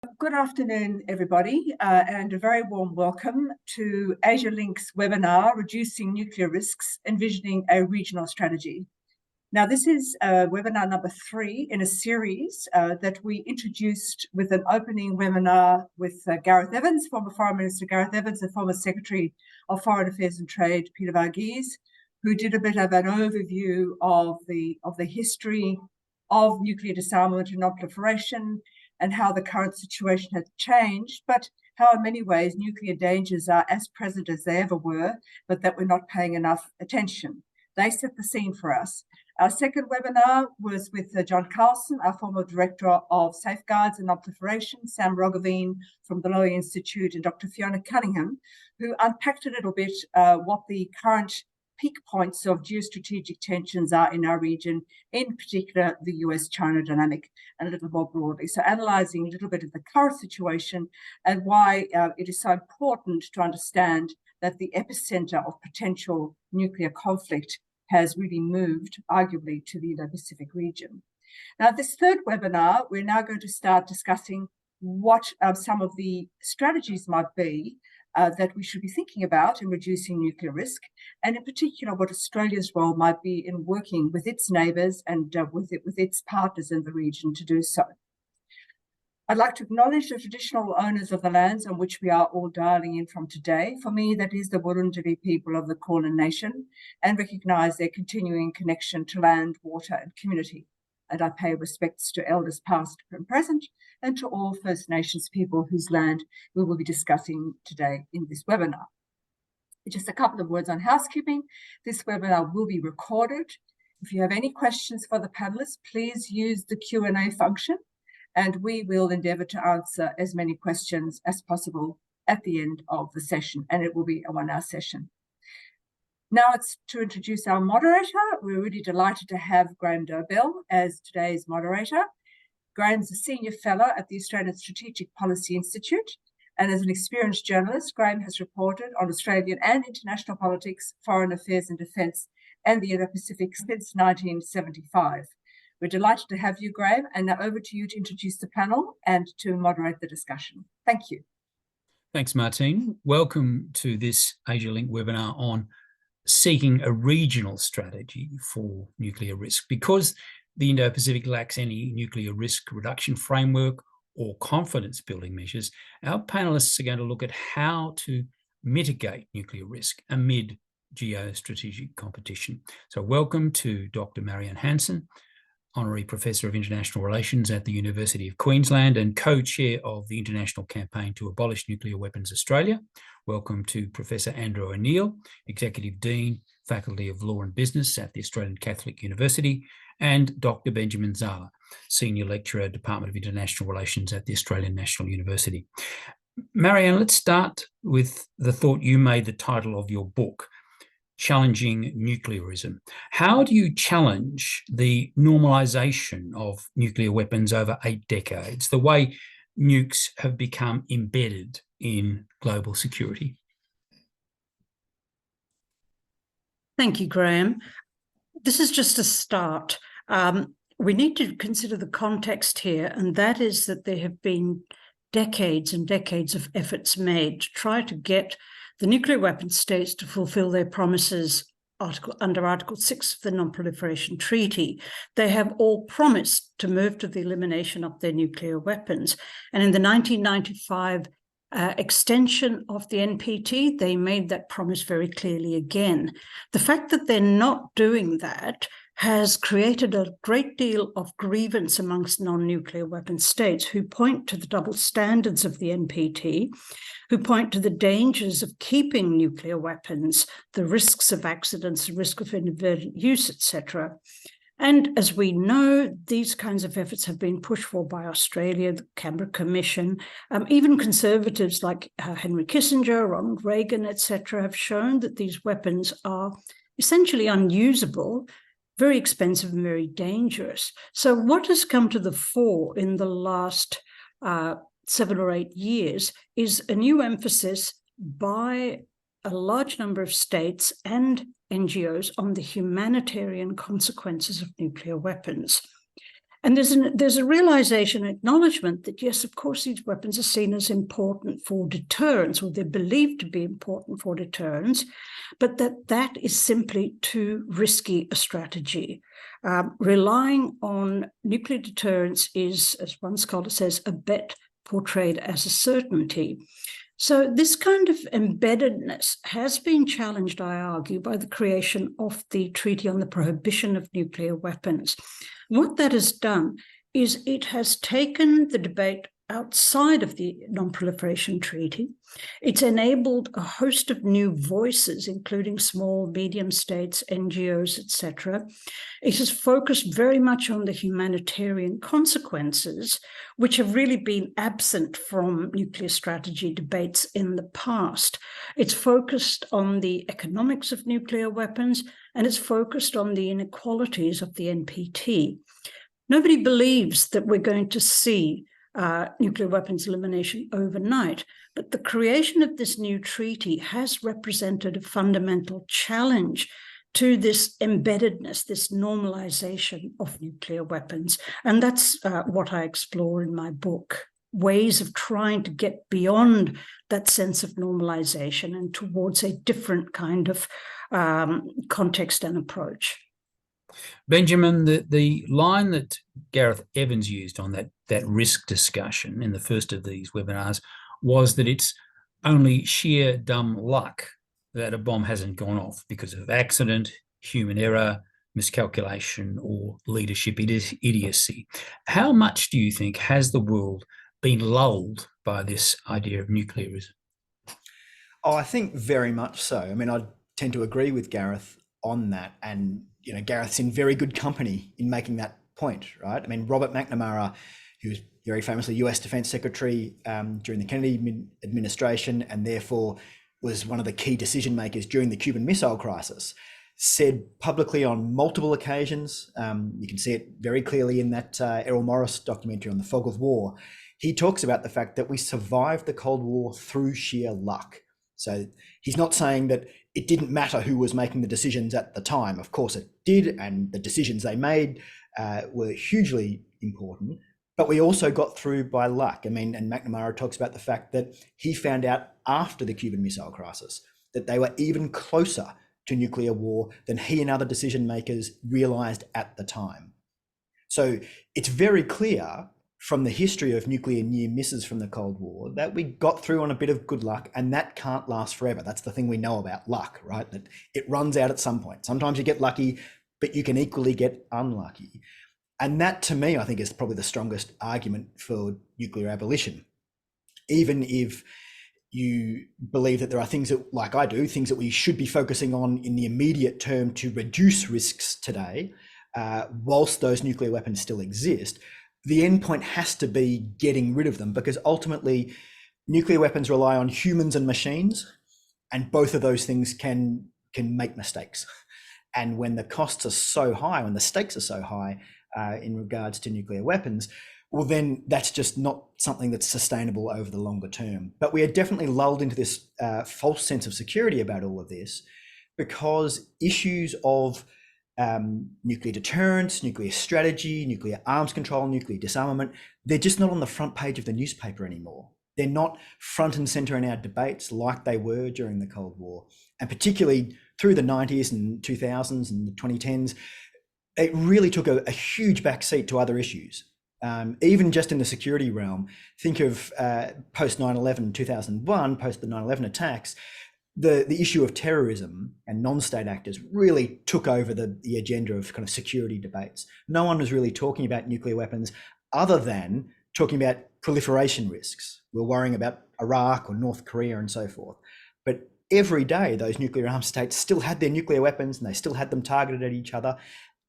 Good afternoon, everybody, and a very warm welcome to Asialink's webinar, Reducing Nuclear Risks, Envisioning a Regional Strategy. Now, this is webinar number 3 in a series that we introduced with an opening webinar with Gareth Evans, former Foreign Minister Gareth Evans, and former Secretary of Foreign Affairs and Trade, Peter Varghese, who did a bit of an overview of the history of nuclear disarmament and non-proliferation, and how the current situation has changed, but how in many ways nuclear dangers are as present as they ever were, but that we're not paying enough attention. They set the scene for us. Our second webinar was with John Carlson, our former Director of Safeguards and Non-Proliferation, Sam Roggeveen from the Lowy Institute, and Dr. Fiona Cunningham, who unpacked a little bit what the current peak points of geostrategic tensions are in our region, in particular the US-China dynamic, and a little more broadly. So analysing a little bit of the current situation and why it is so important to understand that the epicentre of potential nuclear conflict has really moved, arguably, to the Indo-Pacific region. Now, this third webinar, we're now going to start discussing what some of the strategies might be that we should be thinking about in reducing nuclear risk, and in particular what Australia's role might be in working with its neighbours and with its partners in the region to do so. I'd like to acknowledge the traditional owners of the lands on which we are all dialing in from today. For me, that is the Wurundjeri people of the Kulin Nation, and recognise their continuing connection to land, water and community. And I pay respects to elders past and present, and to all First Nations people whose land we will be discussing today in this webinar. Just a couple of words on housekeeping. This webinar will be recorded. If you have any questions for the panelists, please use the Q&A function, and we will endeavour to answer as many questions as possible at the end of the session, and it will be a 1-hour session. Now it's to introduce our moderator. We're really delighted to have Graham Dobell as today's moderator. Graham's a Senior Fellow at the Australian Strategic Policy Institute, and as an experienced journalist, Graham has reported on Australian and international politics, foreign affairs and defence, and the Indo-Pacific since 1975. We're delighted to have you, Graham, and now over to you to introduce the panel and to moderate the discussion. Thank you. Thanks, Martine. Welcome to this Asialink webinar on seeking a regional strategy for nuclear risk. Because the Indo-Pacific lacks any nuclear risk reduction framework or confidence building measures, our panellists are going to look at how to mitigate nuclear risk amid geostrategic competition. So welcome to Dr. Marianne Hansen, Honorary Professor of International Relations at the University of Queensland and co-chair of the International Campaign to Abolish Nuclear Weapons Australia. Welcome to Professor Andrew O'Neill, Executive Dean, Faculty of Law and Business at the Australian Catholic University, and Dr. Benjamin Zala, Senior Lecturer, Department of International Relations at the Australian National University. Marianne, let's start with the thought you made the title of your book, Challenging Nuclearism. How do you challenge the normalisation of nuclear weapons over 8 decades, the way nukes have become embedded in global security? Thank you, Graham. This is just a start. We need to consider the context here, and that is that there have been decades and decades of efforts made to try to get the nuclear weapon states to fulfill their promises under Article 6 of the Non-Proliferation Treaty. They have all promised to move to the elimination of their nuclear weapons. And in the 1995 extension of the NPT, they made that promise very clearly again. The fact that they're not doing that has created a great deal of grievance amongst non-nuclear weapon states who point to the double standards of the NPT, who point to the dangers of keeping nuclear weapons, the risks of accidents, the risk of inadvertent use, etc. And as we know, these kinds of efforts have been pushed for by Australia, the Canberra Commission, even conservatives like Henry Kissinger, Ronald Reagan, etc., have shown that these weapons are essentially unusable, very expensive and very dangerous. So what has come to the fore in the last 7 or 8 years is a new emphasis by a large number of states and NGOs on the humanitarian consequences of nuclear weapons. And there's a realization, acknowledgement that, yes, of course, these weapons are seen as important for deterrence, or they're believed to be important for deterrence, but that is simply too risky a strategy. Relying on nuclear deterrence is, as one scholar says, a bet portrayed as a certainty. So this kind of embeddedness has been challenged, I argue, by the creation of the Treaty on the Prohibition of Nuclear Weapons. What that has done is it has taken the debate outside of the Non-Proliferation Treaty. It's enabled a host of new voices, including small, medium states, NGOs, etc. It has focused very much on the humanitarian consequences, which have really been absent from nuclear strategy debates in the past. It's focused on the economics of nuclear weapons, and it's focused on the inequalities of the NPT. Nobody believes that we're going to see nuclear weapons elimination overnight, but the creation of this new treaty has represented a fundamental challenge to this embeddedness, this normalization of nuclear weapons. And that's what I explore in my book, ways of trying to get beyond that sense of normalization and towards a different kind of context and approach. Benjamin, the line that Gareth Evans used on that risk discussion in the first of these webinars was that it's only sheer dumb luck that a bomb hasn't gone off because of accident, human error, miscalculation, or leadership idiocy. How much do you think has the world been lulled by this idea of nuclearism? Oh, I think very much so. I mean, I tend to agree with Gareth on that. And, you know, Gareth's in very good company in making that point, right? I mean, Robert McNamara, who was very famously US Defense Secretary during the Kennedy administration, and therefore was one of the key decision makers during the Cuban Missile Crisis, said publicly on multiple occasions, you can see it very clearly in that Errol Morris documentary on the Fog of War, he talks about the fact that we survived the Cold War through sheer luck. So he's not saying that it didn't matter who was making the decisions at the time. Of course it did, and the decisions they made were hugely important, but we also got through by luck. I mean, and McNamara talks about the fact that he found out after the Cuban Missile Crisis that they were even closer to nuclear war than he and other decision makers realized at the time. So it's very clear from the history of nuclear near misses from the Cold War that we got through on a bit of good luck, and that can't last forever. That's the thing we know about luck, right? That it runs out at some point. Sometimes you get lucky, but you can equally get unlucky. And that, to me, I think is probably the strongest argument for nuclear abolition. Even if you believe that there are things that, like I do, things that we should be focusing on in the immediate term to reduce risks today, whilst those nuclear weapons still exist, the end point has to be getting rid of them, because ultimately nuclear weapons rely on humans and machines, and both of those things can make mistakes. And when the costs are so high, when the stakes are so high in regards to nuclear weapons, well, then that's just not something that's sustainable over the longer term. But we are definitely lulled into this false sense of security about all of this, because issues of nuclear deterrence, nuclear strategy, nuclear arms control, nuclear disarmament, they're just not on the front page of the newspaper anymore. They're not front and center in our debates like they were during the Cold War. And particularly through the 90s and 2000s and the 2010s, it really took a huge backseat to other issues. Even just in the security realm, think of post 9/11, 2001, post the 9/11 attacks, the issue of terrorism and non-state actors really took over the agenda of kind of security debates. No one was really talking about nuclear weapons other than talking about proliferation risks. We're worrying about Iraq or North Korea and so forth. But every day, those nuclear armed states still had their nuclear weapons, and they still had them targeted at each other.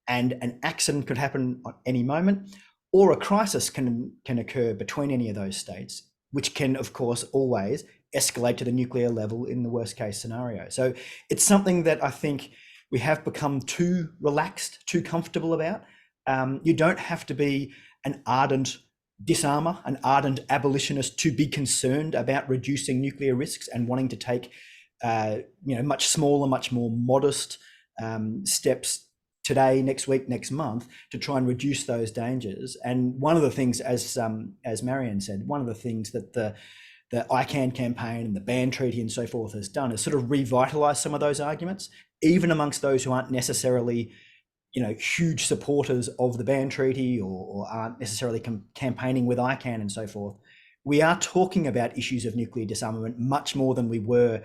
And an accident could happen at any moment, or a crisis can occur between any of those states, which can, of course, always escalate to the nuclear level in the worst case scenario. So it's something that I think we have become too relaxed, too comfortable about. You don't have to be an ardent disarmer, an ardent abolitionist to be concerned about reducing nuclear risks and wanting to take much smaller, much more modest steps today, next week, next month, to try and reduce those dangers. And one of the things, as Marianne said, one of the things that the ICANN campaign and the ban treaty and so forth has done is sort of revitalize some of those arguments, even amongst those who aren't necessarily, huge supporters of the ban treaty or aren't necessarily campaigning with ICANN and so forth. We are talking about issues of nuclear disarmament much more than we were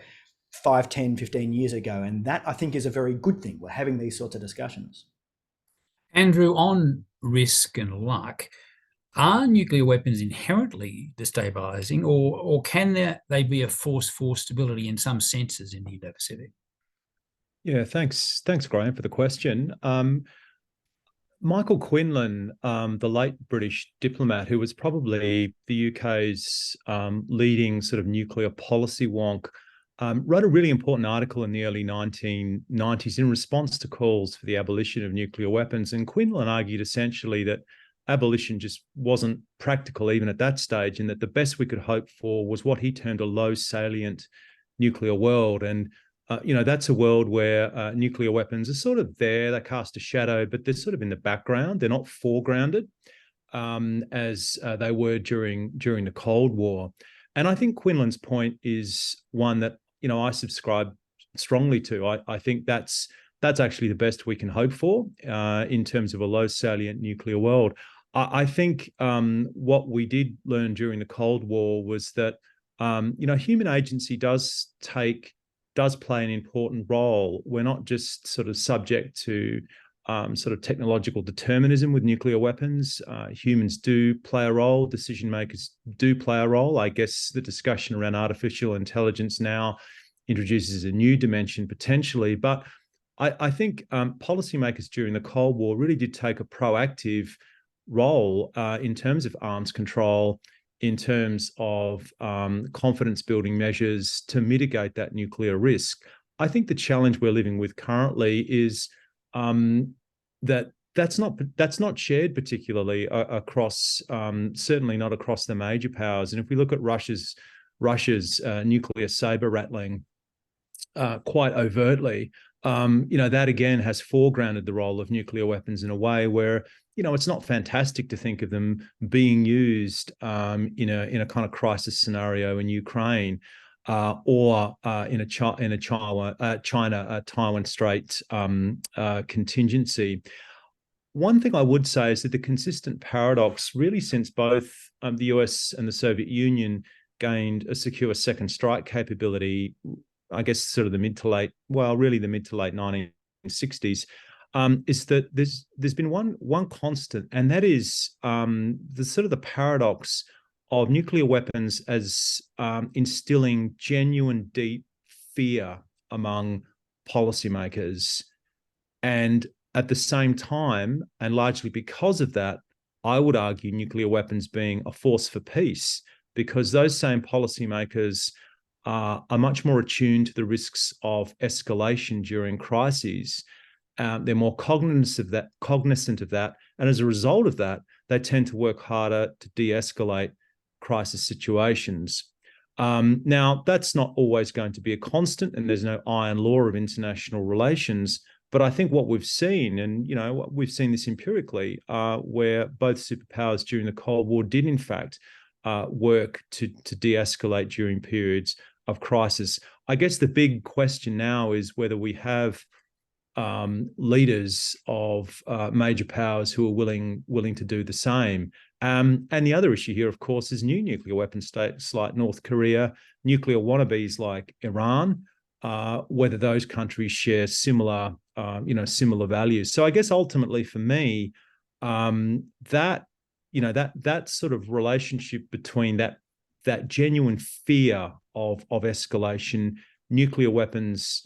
5, 10, 15 years ago. And that, I think, is a very good thing. We're having these sorts of discussions. Andrew, on risk and luck, are nuclear weapons inherently destabilizing, or can they be a force for stability in some senses in the Indo-Pacific? Yeah, thanks, Graham, for the question. Michael Quinlan, the late British diplomat, who was probably the UK's leading sort of nuclear policy wonk, wrote a really important article in the early 1990s in response to calls for the abolition of nuclear weapons. And Quinlan argued essentially that abolition just wasn't practical even at that stage, and that the best we could hope for was what he termed a low salient nuclear world. And that's a world where nuclear weapons are sort of there, they cast a shadow, but they're sort of in the background. They're not foregrounded as they were during the Cold War. And I think Quinlan's point is one that, I subscribe strongly to. I think that's actually the best we can hope for in terms of a low salient nuclear world. I think what we did learn during the Cold War was that, human agency does play an important role. We're not just sort of subject to sort of technological determinism with nuclear weapons. Humans do play a role. Decision makers do play a role. I guess the discussion around artificial intelligence now introduces a new dimension potentially. But I think policymakers during the Cold War really did take a proactive role in terms of arms control, in terms of confidence building measures to mitigate that nuclear risk. I think the challenge we're living with currently is that's not shared particularly across, certainly not across the major powers. And if we look at Russia's nuclear saber rattling quite overtly, that again has foregrounded the role of nuclear weapons in a way where, it's not fantastic to think of them being used in a kind of crisis scenario in Ukraine or in a China-Taiwan Strait contingency. One thing I would say is that the consistent paradox, really since both the US and the Soviet Union gained a secure second strike capability, I guess sort of the mid to late 1960s, is that there's been one constant, and that is the sort of the paradox of nuclear weapons as instilling genuine deep fear among policymakers. And at the same time, and largely because of that, I would argue nuclear weapons being a force for peace, because those same policymakers are much more attuned to the risks of escalation during crises. They're more cognizant of that. And as a result of that, they tend to work harder to de-escalate crisis situations. Now, that's not always going to be a constant, and there's no iron law of international relations. But I think what we've seen, and we've seen this empirically, where both superpowers during the Cold War did in fact work to de-escalate during periods of crisis. I guess the big question now is whether we have leaders of major powers who are willing to do the same. And the other issue here, of course, is new nuclear weapon states like North Korea, nuclear wannabes like Iran, whether those countries share similar values. So I guess ultimately for me, that sort of relationship between that genuine fear of escalation, nuclear weapons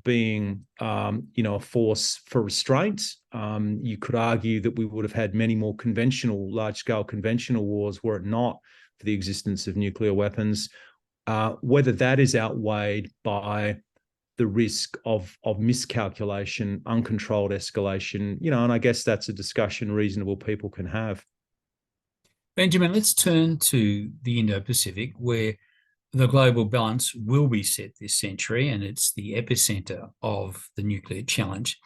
being a force for restraint. You could argue that we would have had many more large-scale conventional wars were it not for the existence of nuclear weapons. Whether that is outweighed by the risk of miscalculation, uncontrolled escalation, and I guess that's a discussion reasonable people can have. Benjamin, let's turn to the Indo-Pacific, where the global balance will be set this century, and it's the epicenter of the nuclear challenge.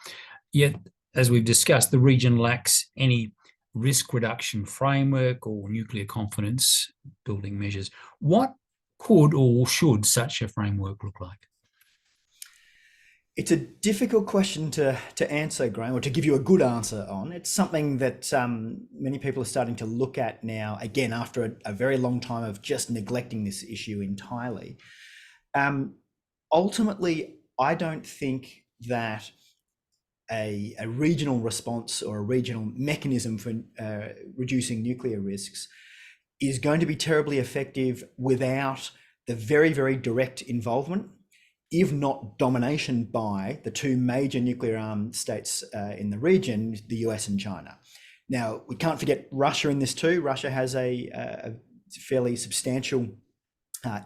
Yet as we've discussed, the region lacks any risk reduction framework or nuclear confidence building measures. What could or should such a framework look like? It's a difficult question to answer, Graham, or to give you a good answer on. It's something that many people are starting to look at now, again, after a very long time of just neglecting this issue entirely. Ultimately, I don't think that a regional response or a regional mechanism for reducing nuclear risks is going to be terribly effective without the very, very direct involvement, if not domination, by the two major nuclear armed states in the region, the US and China. Now, we can't forget Russia in this too. Russia has a fairly substantial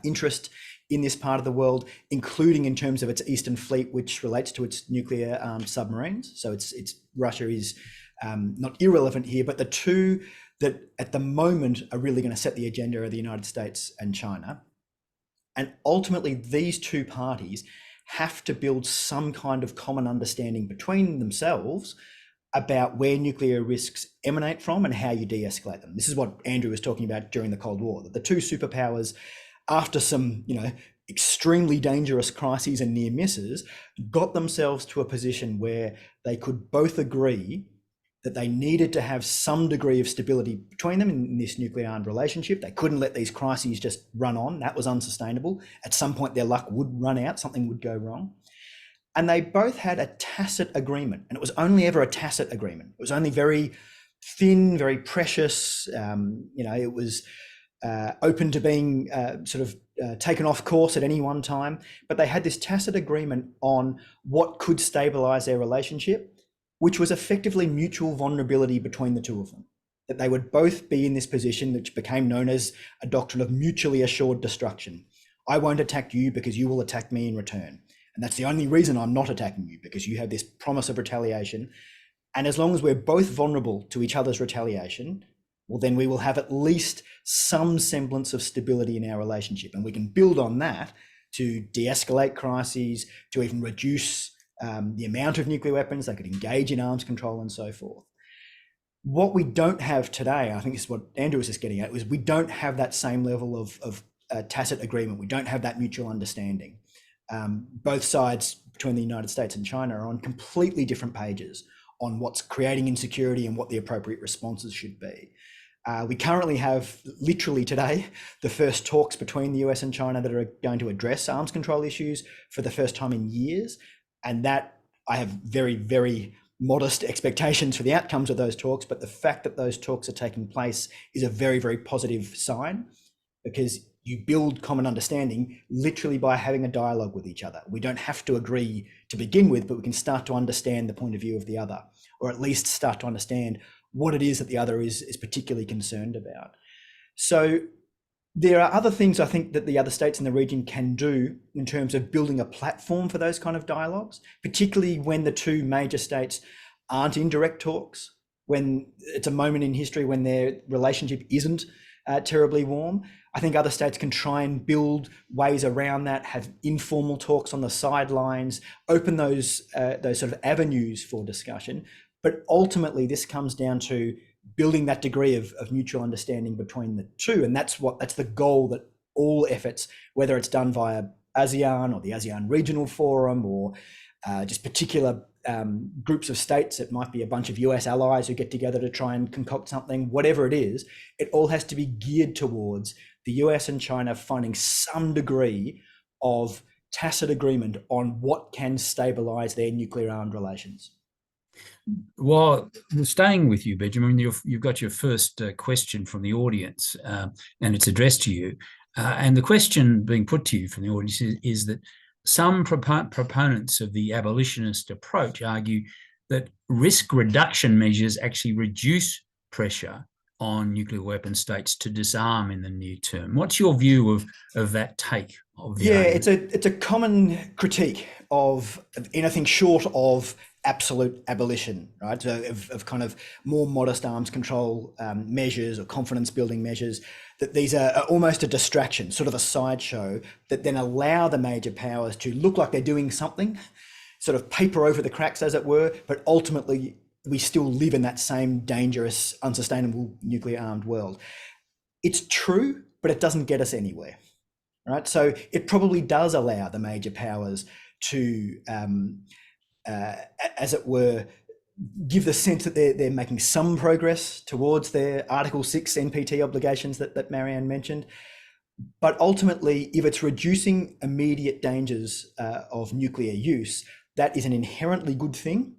interest in this part of the world, including in terms of its Eastern Fleet, which relates to its nuclear submarines. So it's Russia is not irrelevant here, but the two that at the moment are really going to set the agenda are the United States and China. And ultimately, these two parties have to build some kind of common understanding between themselves about where nuclear risks emanate from and how you de-escalate them. This is what Andrew was talking about during the Cold War, that the two superpowers, after some, extremely dangerous crises and near misses, got themselves to a position where they could both agree that they needed to have some degree of stability between them in this nuclear armed relationship. They couldn't let these crises just run on. That was unsustainable. At some point, their luck would run out, something would go wrong. And they both had a tacit agreement, and it was only ever a tacit agreement. It was only very thin, very precious. It was open to being taken off course at any one time. But they had this tacit agreement on what could stabilize their relationship, which was effectively mutual vulnerability between the two of them, that they would both be in this position, which became known as a doctrine of mutually assured destruction. I won't attack you because you will attack me in return. And that's the only reason I'm not attacking you, because you have this promise of retaliation. And as long as we're both vulnerable to each other's retaliation, well, then we will have at least some semblance of stability in our relationship. And we can build on that to de-escalate crises, to even reduce the amount of nuclear weapons. They could engage in arms control and so forth. What we don't have today, I think this is what Andrew was just getting at, was we don't have that same level of tacit agreement. We don't have that mutual understanding. Both sides between the United States and China are on completely different pages on what's creating insecurity and what the appropriate responses should be. We currently have, literally today, the first talks between the US and China that are going to address arms control issues for the first time in years. And that, I have very, very modest expectations for the outcomes of those talks, but the fact that those talks are taking place is a very, very positive sign, because you build common understanding literally by having a dialogue with each other. We don't have to agree to begin with, but we can start to understand the point of view of the other, or at least start to understand what it is that the other is particularly concerned about. So there are other things I think that the other states in the region can do in terms of building a platform for those kind of dialogues, particularly when the two major states aren't in direct talks, when it's a moment in history when their relationship isn't terribly warm. I think other states can try and build ways around that, have informal talks on the sidelines, open those sort of avenues for discussion. But ultimately, this comes down to building that degree of mutual understanding between the two. And that's the goal that all efforts, whether it's done via ASEAN or the ASEAN Regional Forum, or just particular groups of states, it might be a bunch of US allies who get together to try and concoct something, whatever it is, it all has to be geared towards the US and China finding some degree of tacit agreement on what can stabilize their nuclear armed relations. Well, staying with you, Benjamin, you've got your first question from the audience, and it's addressed to you. And the question being put to you from the audience is that some proponents of the abolitionist approach argue that risk reduction measures actually reduce pressure on nuclear weapon states to disarm in the near term. What's your view of that take? It's a common critique of anything short of absolute abolition, right? So of kind of more modest arms control measures or confidence building measures, that these are almost a distraction, sort of a sideshow that then allow the major powers to look like they're doing something, sort of paper over the cracks, as it were, but ultimately we still live in that same dangerous, unsustainable nuclear armed world. It's true, but it doesn't get us anywhere, right? So it probably does allow the major powers to, as it were, give the sense that they're making some progress towards their Article 6 NPT obligations that Marianne mentioned. But ultimately, if it's reducing immediate dangers of nuclear use, that is an inherently good thing,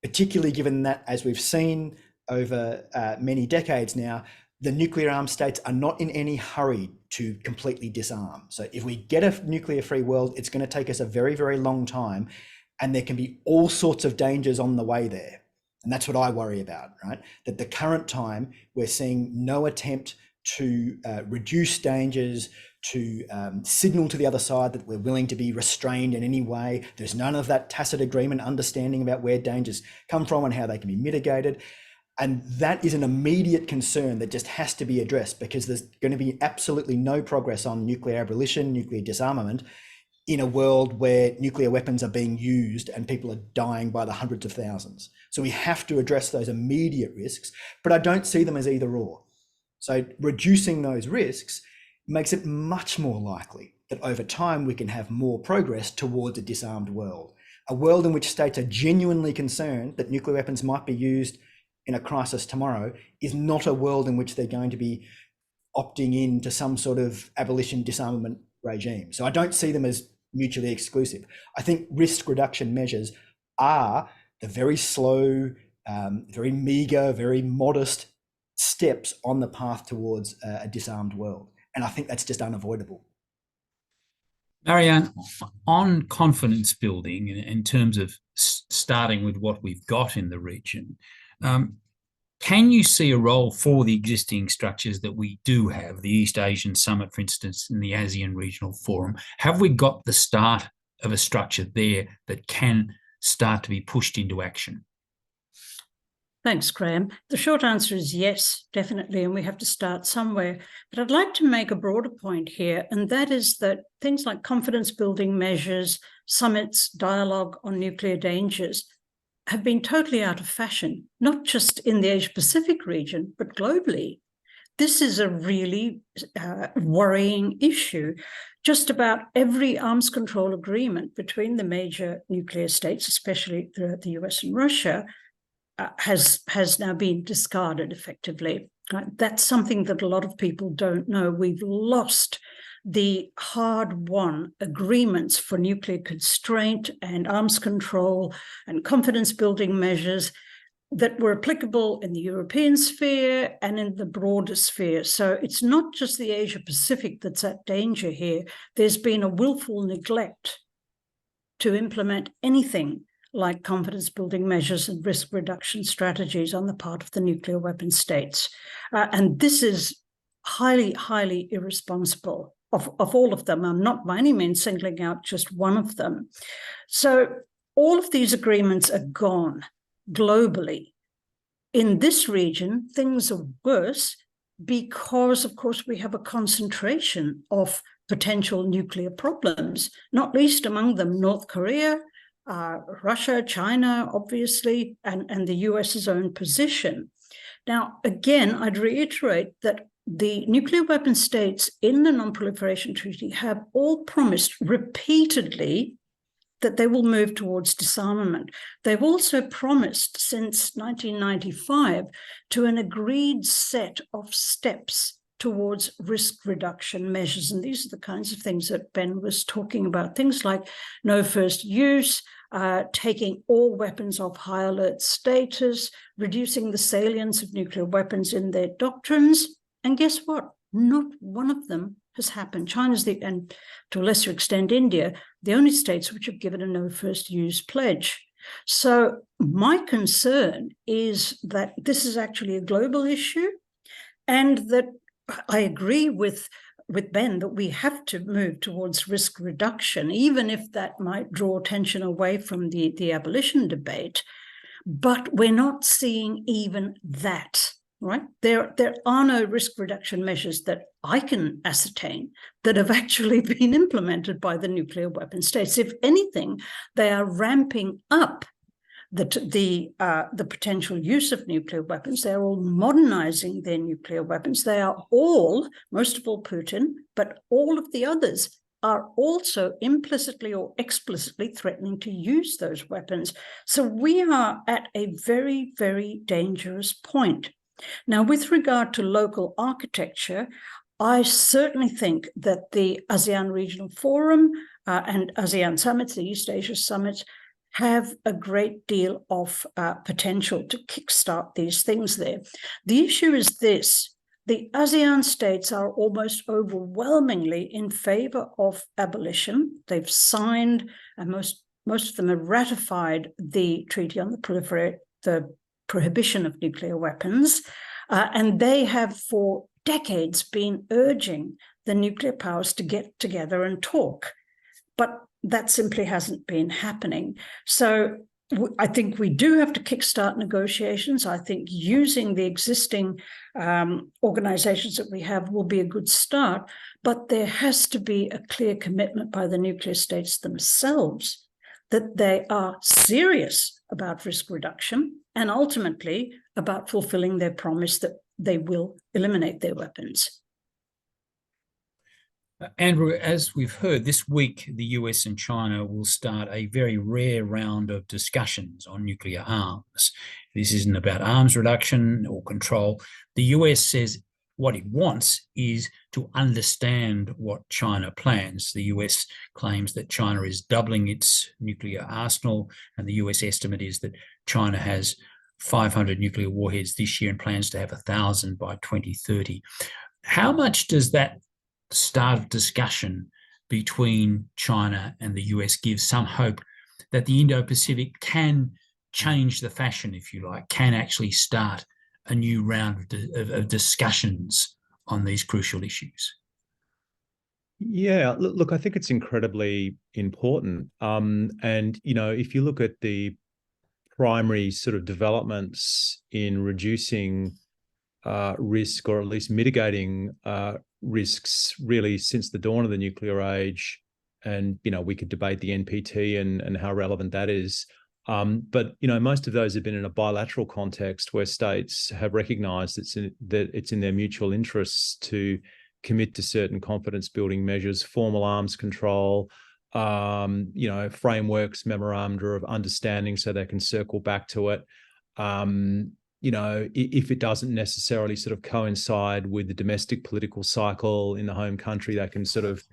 particularly given that, as we've seen over many decades now, the nuclear armed states are not in any hurry to completely disarm. So if we get a nuclear-free world, it's going to take us a very, very long time, and there can be all sorts of dangers on the way there. And that's what I worry about, right? That the current time, we're seeing no attempt to reduce dangers, to signal to the other side that we're willing to be restrained in any way. There's none of that tacit agreement, understanding about where dangers come from and how they can be mitigated. And that is an immediate concern that just has to be addressed, because there's going to be absolutely no progress on nuclear abolition, nuclear disarmament, in a world where nuclear weapons are being used and people are dying by the hundreds of thousands. So we have to address those immediate risks, but I don't see them as either or. So reducing those risks makes it much more likely that over time we can have more progress towards a disarmed world. A world in which states are genuinely concerned that nuclear weapons might be used in a crisis tomorrow is not a world in which they're going to be opting in to some sort of abolition disarmament regime. So I don't see them as mutually exclusive. I think risk reduction measures are the very slow, very meager, very modest steps on the path towards a disarmed world. And I think that's just unavoidable. Marianne, on confidence building in terms of starting with what we've got in the region, can you see a role for the existing structures that we do have, the East Asian Summit, for instance, and the ASEAN Regional Forum? Have we got the start of a structure there that can start to be pushed into action? Thanks, Graham. The short answer is yes, definitely, and we have to start somewhere. But I'd like to make a broader point here, and that is that things like confidence-building measures, summits, dialogue on nuclear dangers have been totally out of fashion, not just in the Asia-Pacific region, but globally. This is a really worrying issue. Just about every arms control agreement between the major nuclear states, especially the US and Russia, has now been discarded effectively. That's something that a lot of people don't know. We've lost the hard-won agreements for nuclear constraint and arms control and confidence-building measures that were applicable in the European sphere and in the broader sphere. So it's not just the Asia-Pacific that's at danger here. There's been a willful neglect to implement anything like confidence-building measures and risk reduction strategies on the part of the nuclear weapon states. And this is highly, highly irresponsible of all of them. I'm not by any means singling out just one of them. So all of these agreements are gone globally. In this region, things are worse because, of course, we have a concentration of potential nuclear problems, not least among them North Korea, Russia, China, obviously, and the US's own position. Now, again, I'd reiterate that the nuclear weapon states in the Non-Proliferation Treaty have all promised repeatedly that they will move towards disarmament. They've also promised since 1995 to an agreed set of steps towards risk reduction measures. And these are the kinds of things that Ben was talking about, things like no first use, taking all weapons off high alert status, reducing the salience of nuclear weapons in their doctrines. And guess what? Not one of them has happened. China's and to a lesser extent, India, the only states which have given a no first use pledge. So my concern is that this is actually a global issue, and that I agree with Ben that we have to move towards risk reduction, even if that might draw attention away from the abolition debate. But we're not seeing even that right? There are no risk reduction measures that I can ascertain that have actually been implemented by the nuclear weapon states. If anything, they are ramping up the potential use of nuclear weapons. They're all modernizing their nuclear weapons. They are all, most of all Putin, but all of the others are also implicitly or explicitly threatening to use those weapons. So we are at a very, very dangerous point. Now, with regard to local architecture, I certainly think that the ASEAN Regional Forum and ASEAN Summits, the East Asia Summits, have a great deal of potential to kickstart these things there. The issue is this: the ASEAN states are almost overwhelmingly in favor of abolition. They've signed, and most of them have ratified the Treaty on the Prohibition of Nuclear Weapons, and they have for decades been urging the nuclear powers to get together and talk. But that simply hasn't been happening. So I think we do have to kickstart negotiations. I think using the existing organizations that we have will be a good start, but there has to be a clear commitment by the nuclear states themselves that they are serious about risk reduction and ultimately about fulfilling their promise that they will eliminate their weapons. Andrew, as we've heard, this week the US and China will start a very rare round of discussions on nuclear arms. This isn't about arms reduction or control. The US says what it wants is to understand what China plans. The US claims that China is doubling its nuclear arsenal, and the US estimate is that China has 500 nuclear warheads this year and plans to have 1,000 by 2030. How much does that start of discussion between China and the US give some hope that the Indo-Pacific can change the fashion, if you like, can actually start a new round of discussions on these crucial issues? Yeah, look, I think it's incredibly important. And, you know, if you look at the primary sort of developments in reducing risk, or at least mitigating risks, really since the dawn of the nuclear age, and you know, we could debate the NPT and how relevant that is, but you know, most of those have been in a bilateral context where states have recognized that it's in their mutual interests to commit to certain confidence building measures, formal arms control, you know, frameworks, memoranda of understanding, so they can circle back to it. You know, if it doesn't necessarily sort of coincide with the domestic political cycle in the home country, they can sort of,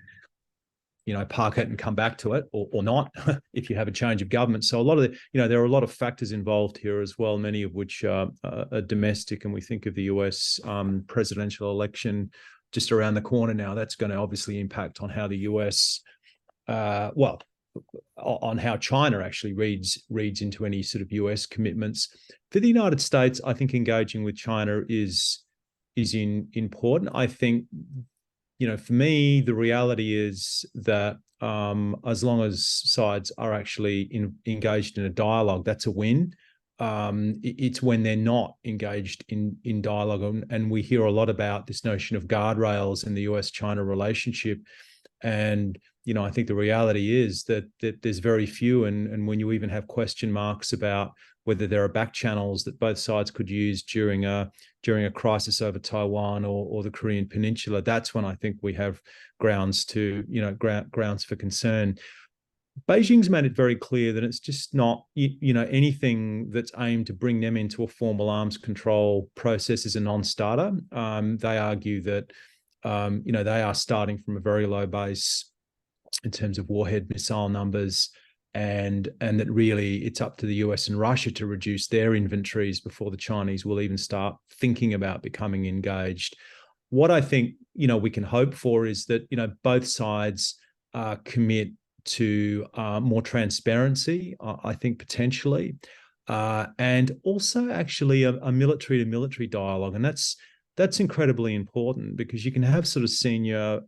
you know, park it and come back to it, or not, if you have a change of government. So a lot of the, you know, there are a lot of factors involved here as well, many of which are domestic. And we think of the US presidential election just around the corner now. That's going to obviously impact on how the US, on how China actually reads into any sort of US commitments. For the United States, I think engaging with China is important. I think, you know, for me, the reality is that as long as sides are actually engaged in a dialogue, that's a win. It's when they're not engaged in dialogue, and we hear a lot about this notion of guardrails in the US-China relationship. And you know, I think the reality is that there's very few, and when you even have question marks about whether there are back channels that both sides could use during a crisis over Taiwan or the Korean Peninsula, that's when I think we have grounds to, you know, grounds for concern. Beijing's made it very clear that it's just not, you know, anything that's aimed to bring them into a formal arms control process is a non-starter. They argue that, you know, they are starting from a very low base in terms of warhead missile numbers, and that really it's up to the US and Russia to reduce their inventories before the Chinese will even start thinking about becoming engaged. What I think, you know, we can hope for is that, you know, both sides commit to more transparency, I think potentially, and also actually a military-to-military dialogue. And that's incredibly important, because you can have sort of senior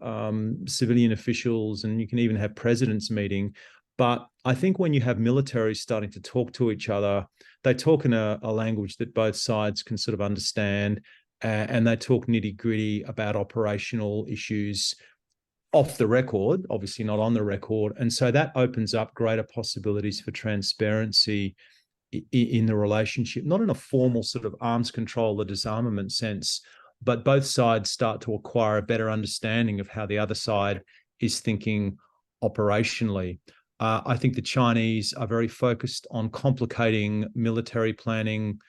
civilian officials, and you can even have presidents meeting, But I think when you have militaries starting to talk to each other, they talk in a language that both sides can sort of understand, and they talk nitty-gritty about operational issues off the record, obviously not on the record. And so that opens up greater possibilities for transparency in the relationship, not in a formal sort of arms control or disarmament sense, but both sides start to acquire a better understanding of how the other side is thinking operationally. I think the Chinese are very focused on complicating military planning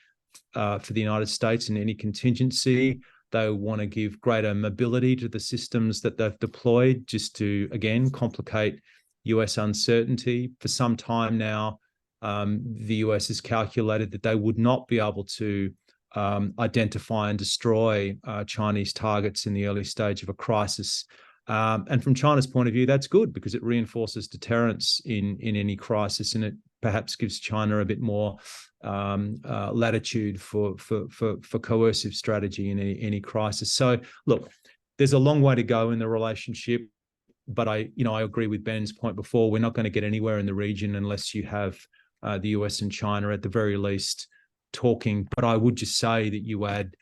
for the United States in any contingency. They want to give greater mobility to the systems that they've deployed, just to, again, complicate US uncertainty. For some time now, the US has calculated that they would not be able to identify and destroy Chinese targets in the early stage of a crisis. And from China's point of view, that's good, because it reinforces deterrence in any crisis, and it perhaps gives China a bit more latitude for coercive strategy in any crisis. So, look, there's a long way to go in the relationship, but I agree with Ben's point before. We're not going to get anywhere in the region unless you have the US and China at the very least talking. But I would just say that you add,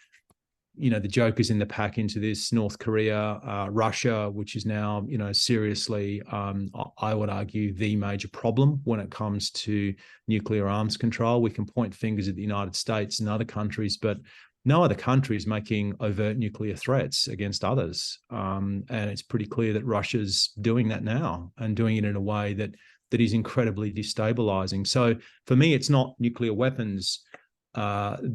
the jokers in the pack into this: North Korea, Russia, which is now, seriously, I would argue, the major problem when it comes to nuclear arms control. We can point fingers at the United States and other countries, but no other country is making overt nuclear threats against others. And it's pretty clear that Russia's doing that now, and doing it in a way that is incredibly destabilizing. So for me, it's not nuclear weapons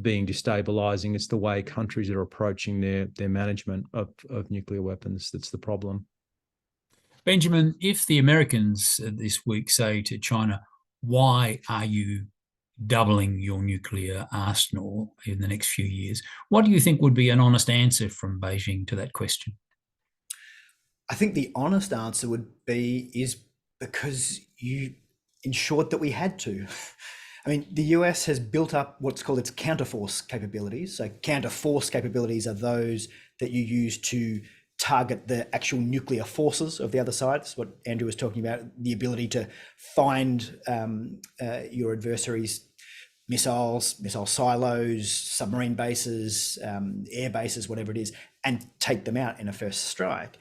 being destabilizing. It's the way countries are approaching their management of nuclear weapons that's the problem. Benjamin, if the Americans this week say to China, why are you doubling your nuclear arsenal in the next few years, what do you think would be an honest answer from Beijing to that question? I think the honest answer would be is because you ensured that we had to. I mean, the US has built up what's called its counterforce capabilities. So counterforce capabilities are those that you use to target the actual nuclear forces of the other side. That's what Andrew was talking about, the ability to find your adversaries' missiles, missile silos, submarine bases, air bases, whatever it is, and take them out in a first strike.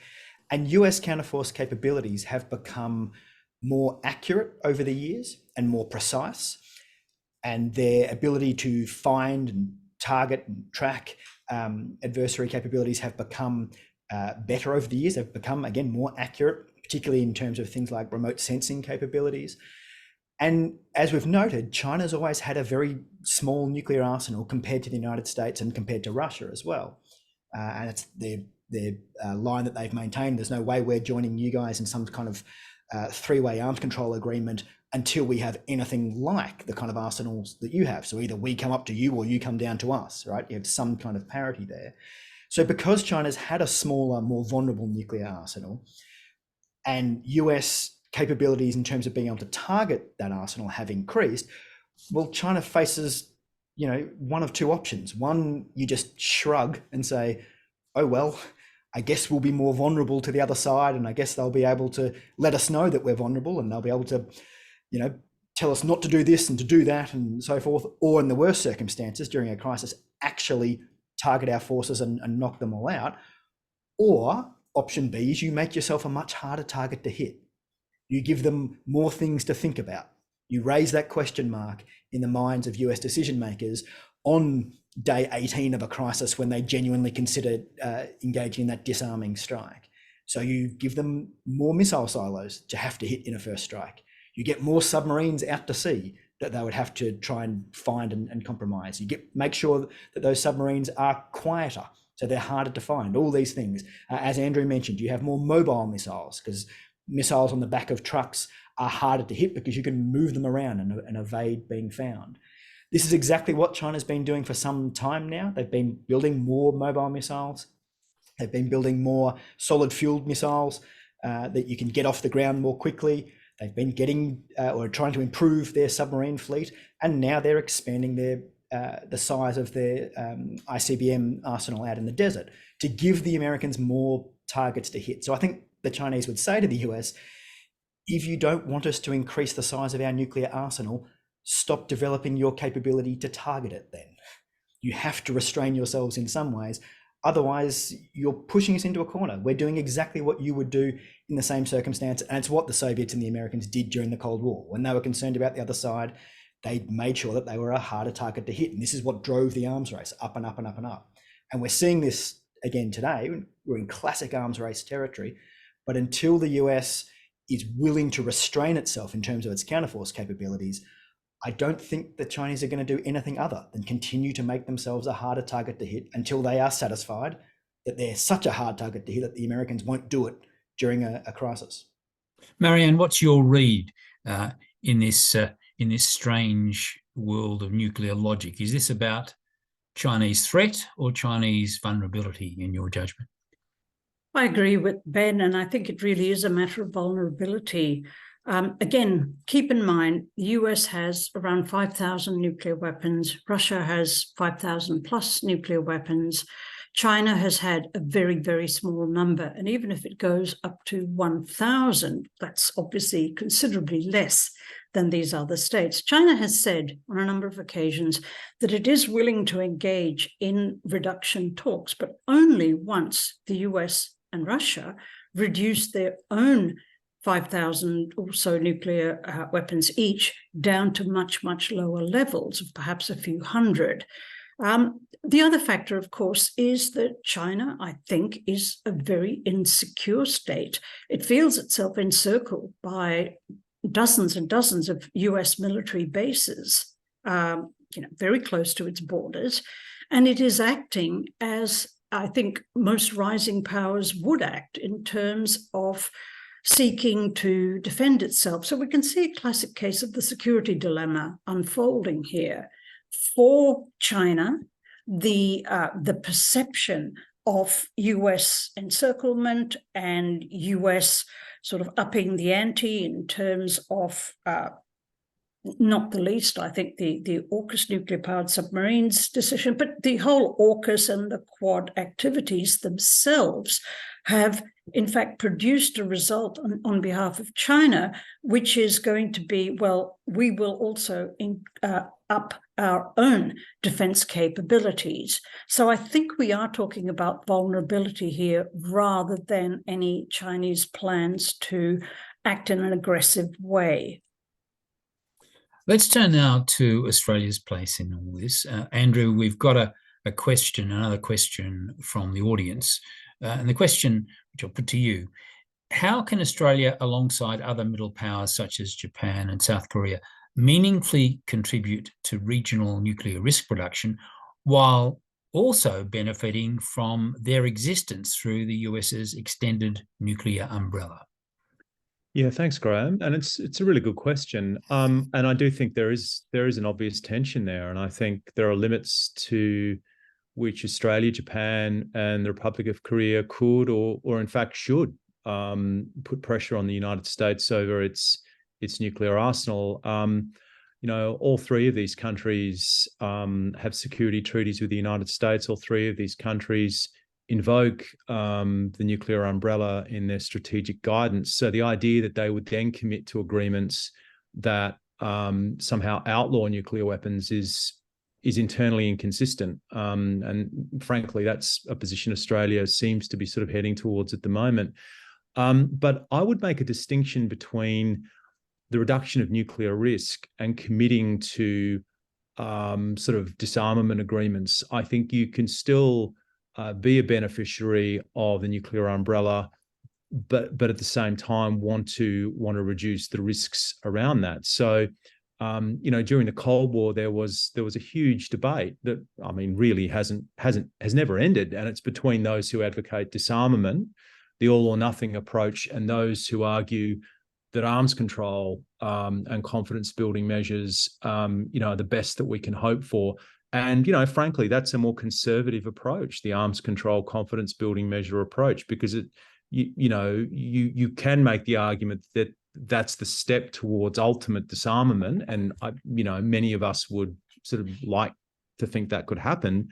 And US counterforce capabilities have become more accurate over the years and more precise. And their ability to find and target and track adversary capabilities have become better over the years. They've become, again, more accurate, particularly in terms of things like remote sensing capabilities. And as we've noted, China's always had a very small nuclear arsenal compared to the United States and compared to Russia as well. And it's their line that they've maintained. There's no way we're joining you guys in some kind of three-way arms control agreement until we have anything like the kind of arsenals that you have. So either we come up to you or you come down to us, right? You have some kind of parity there. So because China's had a smaller, more vulnerable nuclear arsenal, and US capabilities in terms of being able to target that arsenal have increased, well, China faces, one of two options. One, you just shrug and say, oh, well, I guess we'll be more vulnerable to the other side, and I guess they'll be able to let us know that we're vulnerable, and they'll be able to, tell us not to do this and to do that and so forth, or in the worst circumstances during a crisis, actually target our forces and knock them all out. Or option B is you make yourself a much harder target to hit. You give them more things to think about. You raise that question mark in the minds of US decision makers on day 18 of a crisis when they genuinely consider engaging in that disarming strike. So you give them more missile silos to have to hit in a first strike. You get more submarines out to sea that they would have to try and find and compromise. You make sure that those submarines are quieter, so they're harder to find. All these things. As Andrew mentioned, you have more mobile missiles, because missiles on the back of trucks are harder to hit because you can move them around and evade being found. This is exactly what China's been doing for some time now. They've been building more mobile missiles. They've been building more solid fueled missiles that you can get off the ground more quickly. They've been getting or trying to improve their submarine fleet, and now they're expanding the size of their ICBM arsenal out in the desert to give the Americans more targets to hit. So I think the Chinese would say to the US, if you don't want us to increase the size of our nuclear arsenal, stop developing your capability to target it then. You have to restrain yourselves in some ways. Otherwise, you're pushing us into a corner. We're doing exactly what you would do in the same circumstance. And it's what the Soviets and the Americans did during the Cold War. When they were concerned about the other side, they made sure that they were a harder target to hit. And this is what drove the arms race up and up and up and up. And we're seeing this again today. We're in classic arms race territory. But until the US is willing to restrain itself in terms of its counterforce capabilities, I don't think the Chinese are going to do anything other than continue to make themselves a harder target to hit until they are satisfied that they're such a hard target to hit that the Americans won't do it during a crisis. Marianne, what's your read in this strange world of nuclear logic? Is this about Chinese threat or Chinese vulnerability, in your judgment? I agree with Ben, and I think it really is a matter of vulnerability. Again, keep in mind, the US has around 5,000 nuclear weapons. Russia has 5,000 plus nuclear weapons. China has had a very, very small number. And even if it goes up to 1,000, that's obviously considerably less than these other states. China has said on a number of occasions that it is willing to engage in reduction talks, but only once the US and Russia reduce their own 5,000 or so nuclear weapons each down to much, much lower levels of perhaps a few hundred. The other factor, of course, is that China, I think, is a very insecure state. It feels itself encircled by dozens and dozens of US military bases, very close to its borders. And it is acting as I think most rising powers would act in terms of seeking to defend itself. So we can see a classic case of the security dilemma unfolding here. For China, the perception of US encirclement and US sort of upping the ante in terms of, not the least, I think, the AUKUS nuclear-powered submarines decision, but the whole AUKUS and the Quad activities themselves have, in fact, produced a result on behalf of China, which is going to be, well, we will also up our own defense capabilities. So I think we are talking about vulnerability here rather than any Chinese plans to act in an aggressive way. Let's turn now to Australia's place in all this. Andrew, we've got another question from the audience. And the question, which I'll put to you, how can Australia, alongside other middle powers such as Japan and South Korea, meaningfully contribute to regional nuclear risk reduction while also benefiting from their existence through the US's extended nuclear umbrella? Yeah, thanks, Graham. And it's a really good question. And I do think there is an obvious tension there. And I think there are limits to which Australia, Japan, and the Republic of Korea could or in fact should put pressure on the United States over its nuclear arsenal. All three of these countries have security treaties with the United States. All three of these countries invoke the nuclear umbrella in their strategic guidance. So the idea that they would then commit to agreements that somehow outlaw nuclear weapons is internally inconsistent. And frankly, that's a position Australia seems to be sort of heading towards at the moment. But I would make a distinction between the reduction of nuclear risk and committing to sort of disarmament agreements. I think you can still be a beneficiary of the nuclear umbrella, but at the same time want to reduce the risks around that. So, during the Cold War, there was a huge debate that, I mean, really has never ended, and it's between those who advocate disarmament, the all or nothing approach, and those who argue that arms control and confidence building measures, are the best that we can hope for. And, frankly, that's a more conservative approach, the arms control confidence building measure approach, because you can make the argument that that's the step towards ultimate disarmament. And, many of us would sort of like to think that could happen.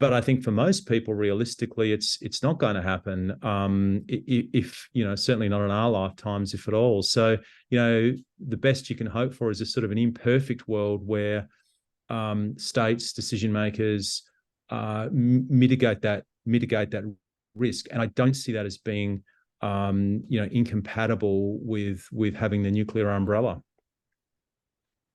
But I think for most people, realistically, it's not going to happen. If certainly not in our lifetimes, if at all. So the best you can hope for is a sort of an imperfect world where states, decision makers mitigate that risk. And I don't see that as being incompatible with having the nuclear umbrella.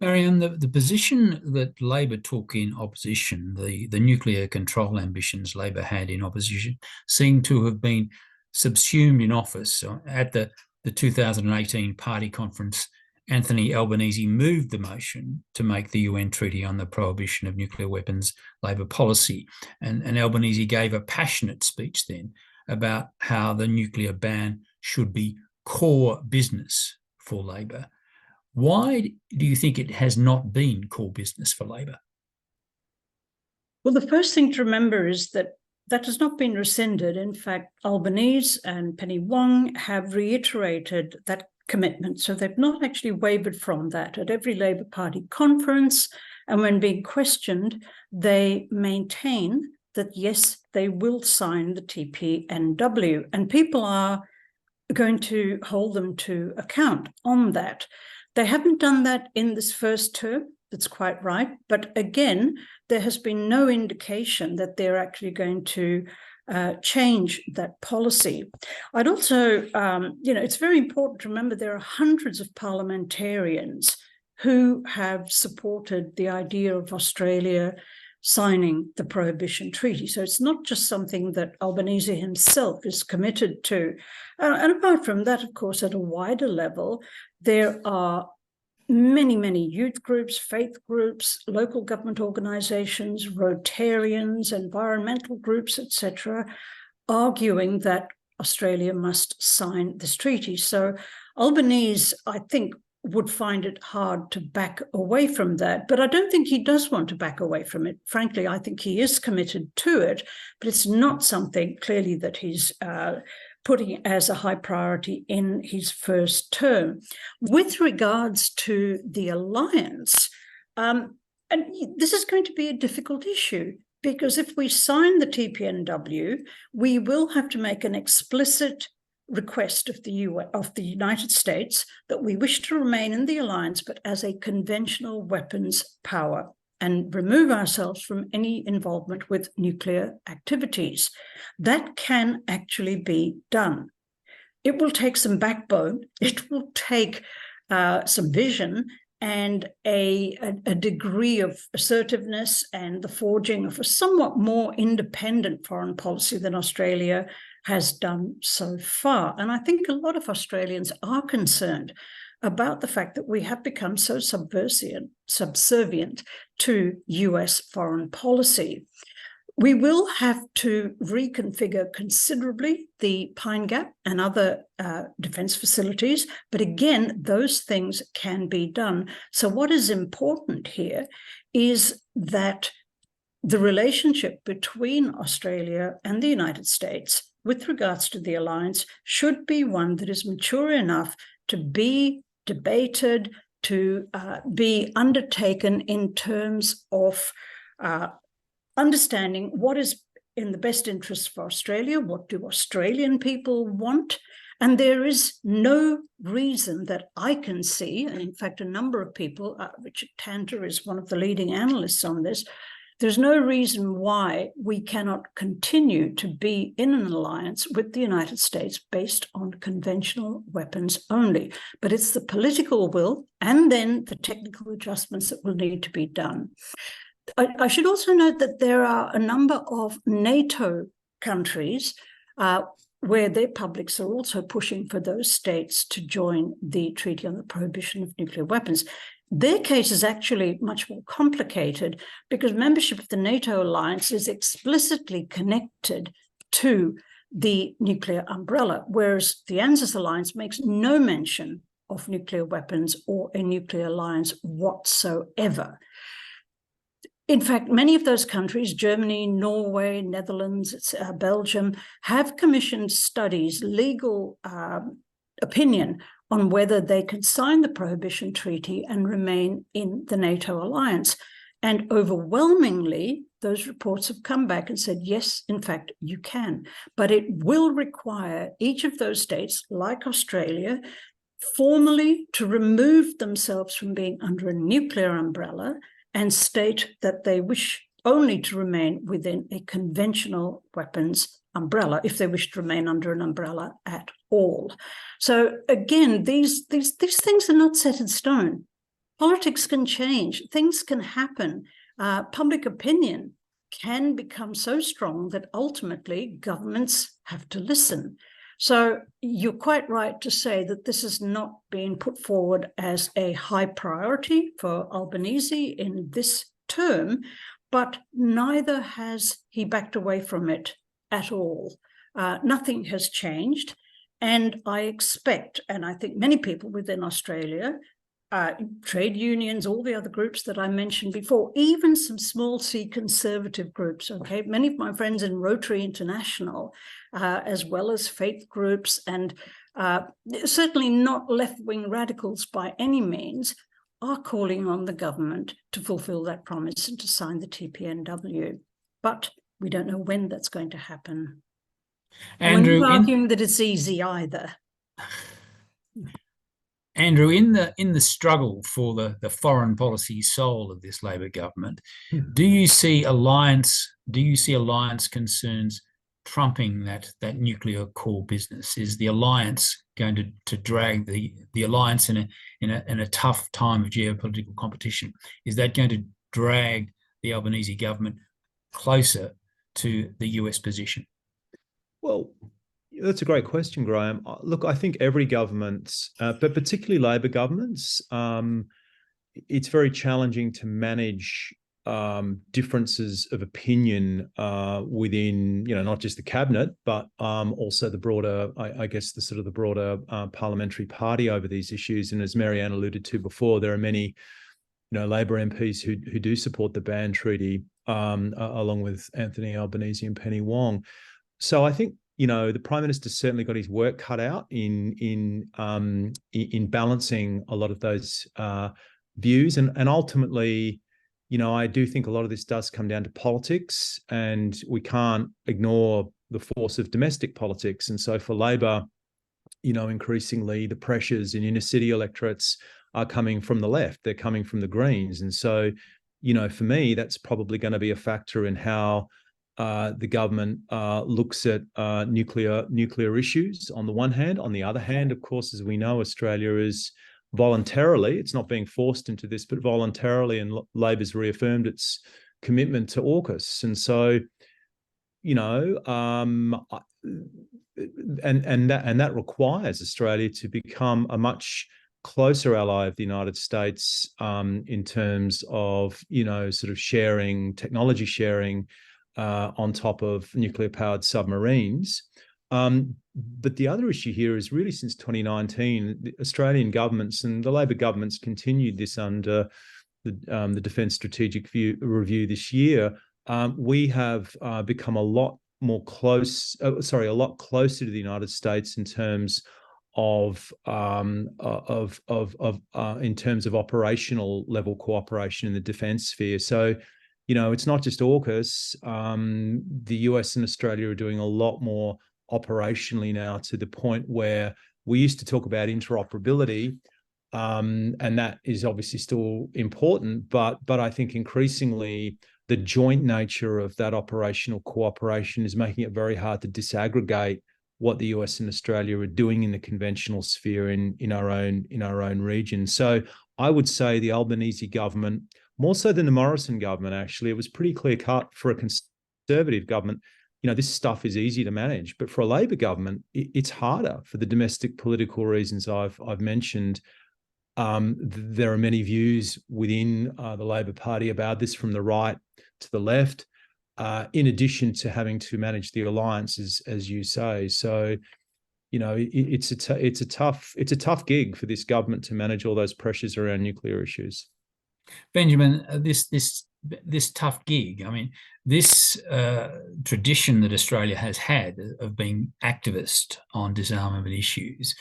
Marianne, the position that Labor took in opposition, the nuclear control ambitions Labor had in opposition, seemed to have been subsumed in office. At the 2018 party conference, Anthony Albanese moved the motion to make the UN Treaty on the Prohibition of Nuclear Weapons Labor policy. And Albanese gave a passionate speech then about how the nuclear ban should be core business for Labor. Why do you think it has not been core business for Labor? Well, the first thing to remember is that has not been rescinded. In fact, Albanese and Penny Wong have reiterated that commitment. So they've not actually wavered from that. At every Labor Party conference, and when being questioned, they maintain that, yes, they will sign the TPNW. And people are going to hold them to account on that. They haven't done that in this first term, that's quite right. But again, there has been no indication that they're actually going to change that policy. I'd also, it's very important to remember there are hundreds of parliamentarians who have supported the idea of Australia signing the Prohibition Treaty. So it's not just something that Albanese himself is committed to. And apart from that, of course, at a wider level, there are many, many youth groups, faith groups, local government organizations, Rotarians, environmental groups, etc., arguing that Australia must sign this treaty. So Albanese, I think, would find it hard to back away from that. But I don't think he does want to back away from it. Frankly, I think he is committed to it, but it's not something clearly that he's putting as a high priority in his first term. With regards to the alliance, and this is going to be a difficult issue, because if we sign the TPNW, we will have to make an explicit request of the United States that we wish to remain in the alliance, but as a conventional weapons power, and remove ourselves from any involvement with nuclear activities. That can actually be done. It will take some backbone. It will take some vision and a degree of assertiveness and the forging of a somewhat more independent foreign policy than Australia has done so far. And I think a lot of Australians are concerned about the fact that we have become so subservient to US foreign policy. We will have to reconfigure considerably the Pine Gap and other defence facilities, but again, those things can be done. So what is important here is that the relationship between Australia and the United States with regards to the alliance should be one that is mature enough to be debated, to be undertaken in terms of understanding what is in the best interest for Australia, what do Australian people want, and there is no reason that I can see, and in fact a number of people, Richard Tanter is one of the leading analysts on this, there's no reason why we cannot continue to be in an alliance with the United States based on conventional weapons only. But it's the political will and then the technical adjustments that will need to be done. I should also note that there are a number of NATO countries where their publics are also pushing for those states to join the Treaty on the Prohibition of Nuclear Weapons. Their case is actually much more complicated because membership of the NATO alliance is explicitly connected to the nuclear umbrella, whereas the ANZUS alliance makes no mention of nuclear weapons or a nuclear alliance whatsoever. In fact, many of those countries, Germany, Norway, Netherlands, Belgium, have commissioned studies, legal opinion on whether they can sign the Prohibition Treaty and remain in the NATO alliance. And overwhelmingly, those reports have come back and said, yes, in fact, you can. But it will require each of those states, like Australia, formally to remove themselves from being under a nuclear umbrella and state that they wish only to remain within a conventional weapons umbrella, if they wish to remain under an umbrella at all. So again, these things are not set in stone. Politics can change, things can happen. Public opinion can become so strong that ultimately governments have to listen. So you're quite right to say that this is not being put forward as a high priority for Albanese in this term, but neither has he backed away from it at all. Nothing has changed. And I expect, and I think many people within Australia, trade unions, all the other groups that I mentioned before, even some small C conservative groups, okay? Many of my friends in Rotary International, as well as faith groups, and certainly not left-wing radicals by any means, are calling on the government to fulfill that promise and to sign the TPNW. But we don't know when that's going to happen. Andrew, and we're not arguing that it's easy either. Andrew, in the struggle for the foreign policy soul of this Labor government, do you see alliance concerns trumping that nuclear core business? Is the alliance going to drag the alliance in a tough time of geopolitical competition? Is that going to drag the Albanese government closer to the US position? Well, that's a great question, Graham. Look, I think every government, but particularly Labor governments, it's very challenging to manage differences of opinion within, not just the cabinet, but also the broader, I guess, the broader parliamentary party over these issues. And as Marianne alluded to before, there are many, Labor MPs who do support the ban treaty, along with Anthony Albanese and Penny Wong. So I think, the Prime Minister's certainly got his work cut out in balancing a lot of those views, and ultimately, I do think a lot of this does come down to politics, and we can't ignore the force of domestic politics. And so for Labor, increasingly the pressures in inner city electorates are coming from the left; they're coming from the Greens, and so for me, that's probably going to be a factor in how the government looks at nuclear issues on the one hand. On the other hand, of course, as we know, Australia is voluntarily, it's not being forced into this, but voluntarily, and Labor's reaffirmed its commitment to AUKUS. And so, and that requires Australia to become a much closer ally of the United States in terms of, sort of technology sharing, on top of nuclear-powered submarines. But the other issue here is really since 2019, the Australian governments and the Labor governments continued this under the Defence Strategic Review this year. We have become a lot closer to the United States in terms of operational level cooperation in the defence sphere. So, it's not just AUKUS. The US and Australia are doing a lot more operationally now, to the point where we used to talk about interoperability, and that is obviously still important, but I think increasingly the joint nature of that operational cooperation is making it very hard to disaggregate what the US and Australia are doing in the conventional sphere in our own region. So I would say the Albanese government, more so than the Morrison government, actually, it was pretty clear cut for a Conservative government. This stuff is easy to manage, but for a Labor government, it's harder for the domestic political reasons I've mentioned. There are many views within the Labor Party about this, from the right to the left, in addition to having to manage the alliances, as you say. So, it's a tough gig for this government to manage all those pressures around nuclear issues. Benjamin, this tough gig, I mean, this tradition that Australia has had of being activist on disarmament issues,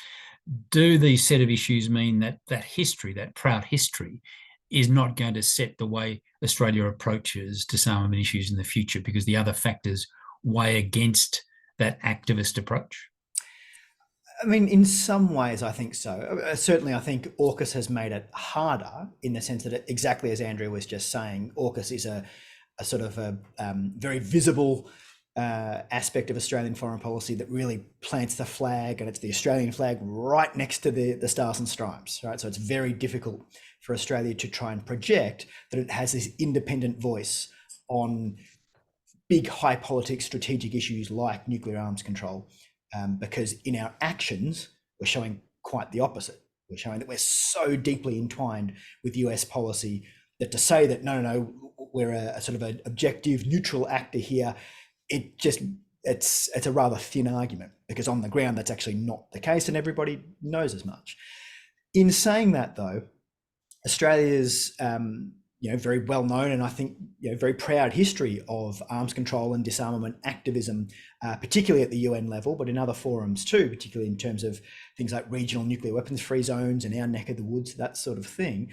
do these set of issues mean that history, that proud history, is not going to set the way Australia approaches disarmament issues in the future, because the other factors weigh against that activist approach? I mean, in some ways, I think so. Certainly, I think AUKUS has made it harder in the sense that, exactly as Andrea was just saying, AUKUS is a sort of a very visible aspect of Australian foreign policy that really plants the flag, and it's the Australian flag right next to the Stars and Stripes, right? So it's very difficult for Australia to try and project that it has this independent voice on big high politics strategic issues like nuclear arms control, because in our actions, we're showing quite the opposite. We're showing that we're so deeply entwined with US policy that to say that, no, we're a sort of an objective, neutral actor here, it's a rather thin argument, because on the ground, that's actually not the case, and everybody knows as much. In saying that, though, Australia's very well known, and I think very proud history of arms control and disarmament activism, particularly at the UN level, but in other forums too, particularly in terms of things like regional nuclear weapons free zones and our neck of the woods, that sort of thing.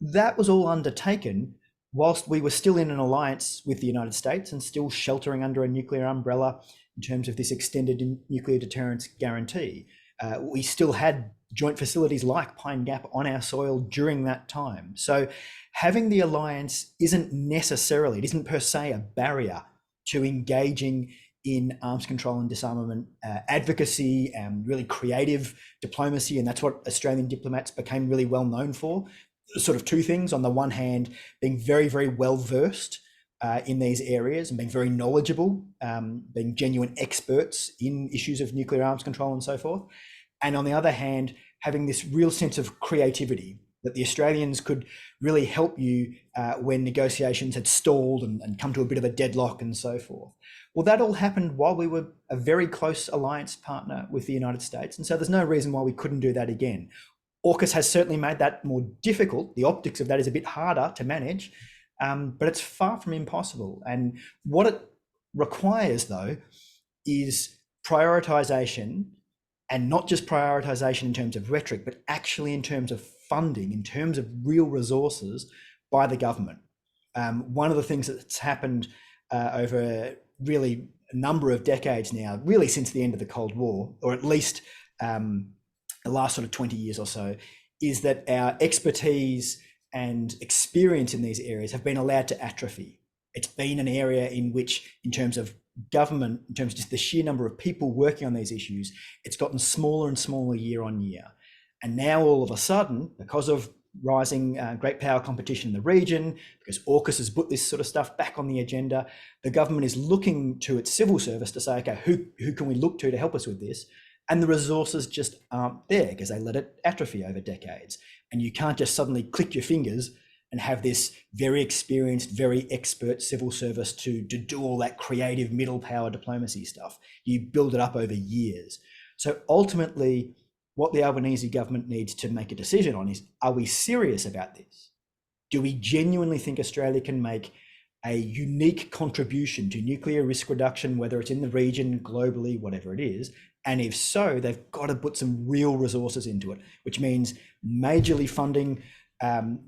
That was all undertaken whilst we were still in an alliance with the United States and still sheltering under a nuclear umbrella in terms of this extended nuclear deterrence guarantee. We still had joint facilities like Pine Gap on our soil during that time. So having the alliance it isn't per se a barrier to engaging in arms control and disarmament advocacy and really creative diplomacy. And that's what Australian diplomats became really well known for. Sort of two things. On the one hand, being very, very well versed in these areas and being very knowledgeable, being genuine experts in issues of nuclear arms control and so forth. And on the other hand, having this real sense of creativity, that the Australians could really help you when negotiations had stalled and come to a bit of a deadlock and so forth. Well, that all happened while we were a very close alliance partner with the United States. And so there's no reason why we couldn't do that again. AUKUS has certainly made that more difficult. The optics of that is a bit harder to manage, but it's far from impossible. And what it requires, though, is prioritization, and not just prioritization in terms of rhetoric, but actually in terms of funding, in terms of real resources by the government. One of the things that's happened over really a number of decades now, really since the end of the Cold War, or at least the last sort of 20 years or so, is that our expertise and experience in these areas have been allowed to atrophy. It's been an area in which, in terms of government, in terms of just the sheer number of people working on these issues, it's gotten smaller and smaller year on year. And now all of a sudden, because of rising great power competition in the region, because AUKUS has put this sort of stuff back on the agenda, the government is looking to its civil service to say, okay, who can we look to help us with this? And the resources just aren't there because they let it atrophy over decades. And you can't just suddenly click your fingers and have this very experienced, very expert civil service to do all that creative middle power diplomacy stuff. You build it up over years. So ultimately, what the Albanese government needs to make a decision on is, are we serious about this? Do we genuinely think Australia can make a unique contribution to nuclear risk reduction, whether it's in the region, globally, whatever it is? And if so, they've got to put some real resources into it, which means majorly funding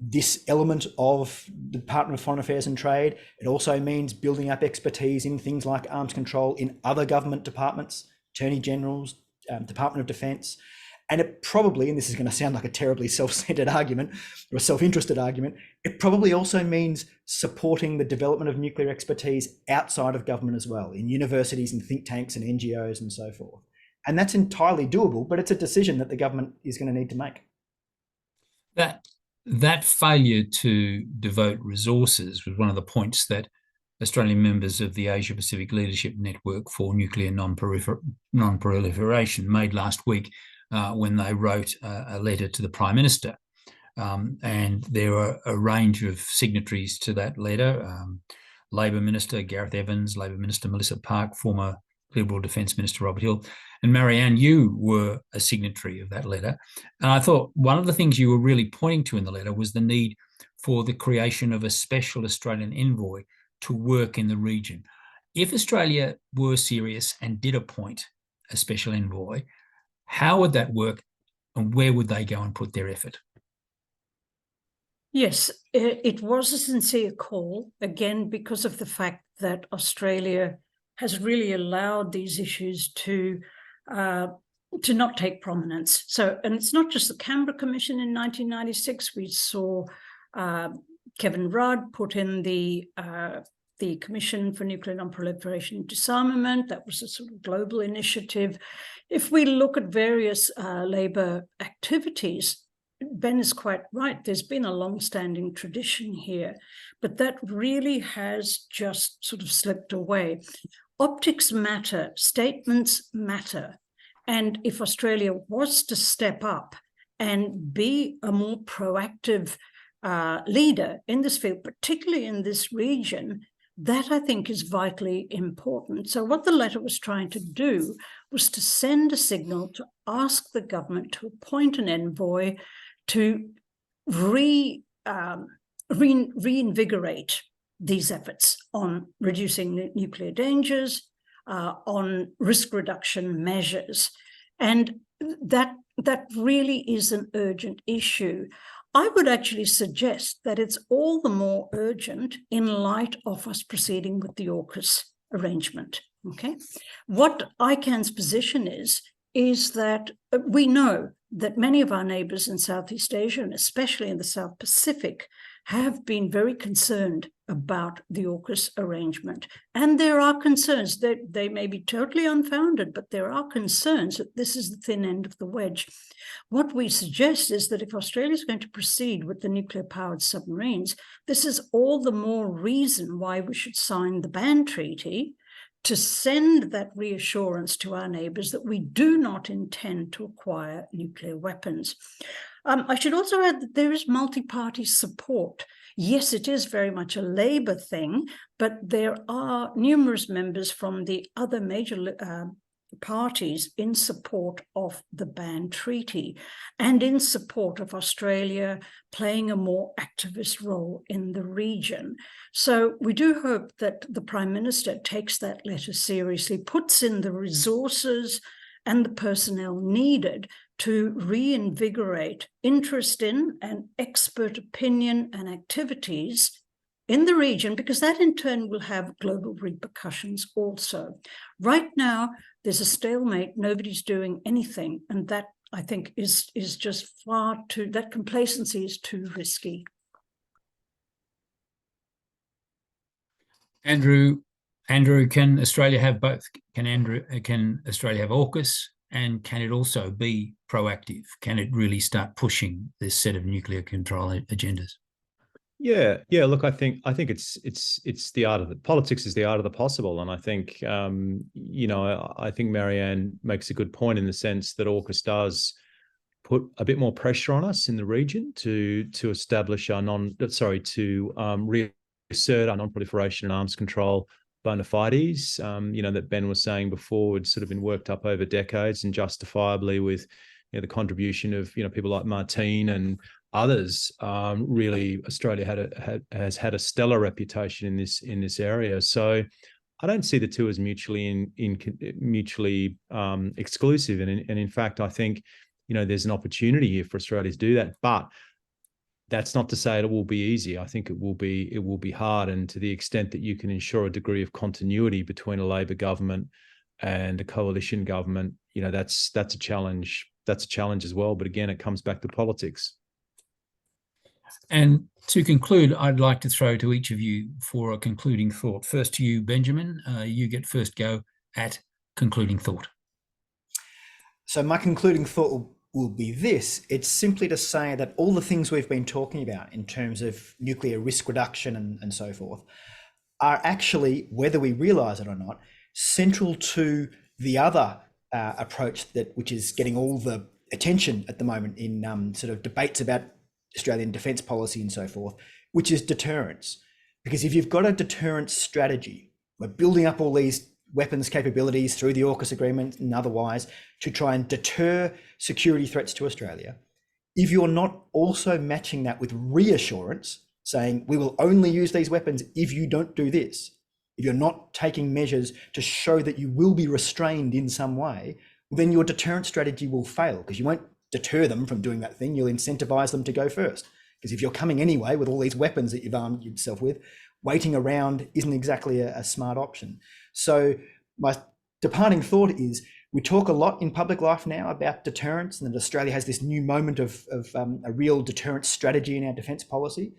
this element of the Department of Foreign Affairs and Trade. It also means building up expertise in things like arms control in other government departments, Attorney Generals, Department of Defence. And it probably, and this is going to sound like a terribly self-centered argument or a self-interested argument, it probably also means supporting the development of nuclear expertise outside of government as well, in universities and think tanks and NGOs and so forth. And that's entirely doable, but it's a decision that the government is going to need to make. That failure to devote resources was one of the points that Australian members of the Asia Pacific Leadership Network for Nuclear Non-Proliferation made last week when they wrote a letter to the Prime Minister. And there are a range of signatories to that letter. Labor Minister Gareth Evans, Labor Minister Melissa Park, former Liberal Defence Minister Robert Hill, and Marianne, you were a signatory of that letter. And I thought one of the things you were really pointing to in the letter was the need for the creation of a special Australian envoy to work in the region. If Australia were serious and did appoint a special envoy, how would that work and where would they go and put their effort? Yes, it was a sincere call, again, because of the fact that Australia has really allowed these issues to not take prominence. So, and it's not just the Canberra Commission in 1996. We saw Kevin Rudd put in the Commission for Nuclear Non-Proliferation and Disarmament. That was a sort of global initiative. If we look at various Labor activities, Ben is quite right. There's been a long-standing tradition here, but that really has just sort of slipped away. Optics matter, statements matter. And if Australia was to step up and be a more proactive leader in this field, particularly in this region, that I think is vitally important. So what the letter was trying to do was to send a signal to ask the government to appoint an envoy to reinvigorate these efforts on reducing nuclear dangers, on risk reduction measures. And that really is an urgent issue. I would actually suggest that it's all the more urgent in light of us proceeding with the AUKUS arrangement. Okay, what ICANN's position is that we know that many of our neighbours in Southeast Asia, and especially in the South Pacific, have been very concerned about the AUKUS arrangement. And there are concerns that they may be totally unfounded, but there are concerns that this is the thin end of the wedge. What we suggest is that if Australia is going to proceed with the nuclear-powered submarines, this is all the more reason why we should sign the ban treaty, to send that reassurance to our neighbours that we do not intend to acquire nuclear weapons. I should also add that there is multi-party support. Yes, it is very much a Labor thing, but there are numerous members from the other major parties in support of the ban treaty and in support of Australia playing a more activist role in the region. So we do hope that the Prime Minister takes that letter seriously, puts in the resources and the personnel needed to reinvigorate interest in and expert opinion and activities in the region, because that in turn will have global repercussions also. Right now, there's a stalemate, nobody's doing anything, and that, I think, is just far too, that complacency is too risky. Andrew, can Australia have both? Can Australia have AUKUS, and can it also be proactive? Can it really start pushing this set of nuclear control agendas? Yeah. Look, I think it's the art of it. Politics is the art of the possible, and I think I think Marianne makes a good point in the sense that AUKUS does put a bit more pressure on us in the region to establish our reassert our non-proliferation and arms control bona fides. That Ben was saying before, had sort of been worked up over decades, and justifiably with the contribution of people like Martine and others. Really, Australia has had a stellar reputation in this area. So I don't see the two as mutually exclusive. And in fact, I think there's an opportunity here for Australia to do that. But that's not to say it will be easy. I think it will be hard. And to the extent that you can ensure a degree of continuity between a Labor government and a coalition government, that's a challenge. That's a challenge as well. But again, it comes back to politics. And to conclude, I'd like to throw to each of you for a concluding thought. First to you, Benjamin. You get first go at concluding thought. So my concluding thought will be this. It's simply to say that all the things we've been talking about in terms of nuclear risk reduction and so forth are actually, whether we realise it or not, central to the other approach which is getting all the attention at the moment in sort of debates about Australian defence policy and so forth, which is deterrence. Because if you've got a deterrence strategy, we're building up all these weapons capabilities through the AUKUS agreement and otherwise to try and deter security threats to Australia. If you're not also matching that with reassurance, saying we will only use these weapons if you don't do this, if you're not taking measures to show that you will be restrained in some way, then your deterrence strategy will fail, because you won't deter them from doing that thing, you'll incentivize them to go first. Because if you're coming anyway with all these weapons that you've armed yourself with, waiting around isn't exactly a smart option. So my departing thought is, we talk a lot in public life now about deterrence, and that Australia has this new moment of a real deterrence strategy in our defence policy.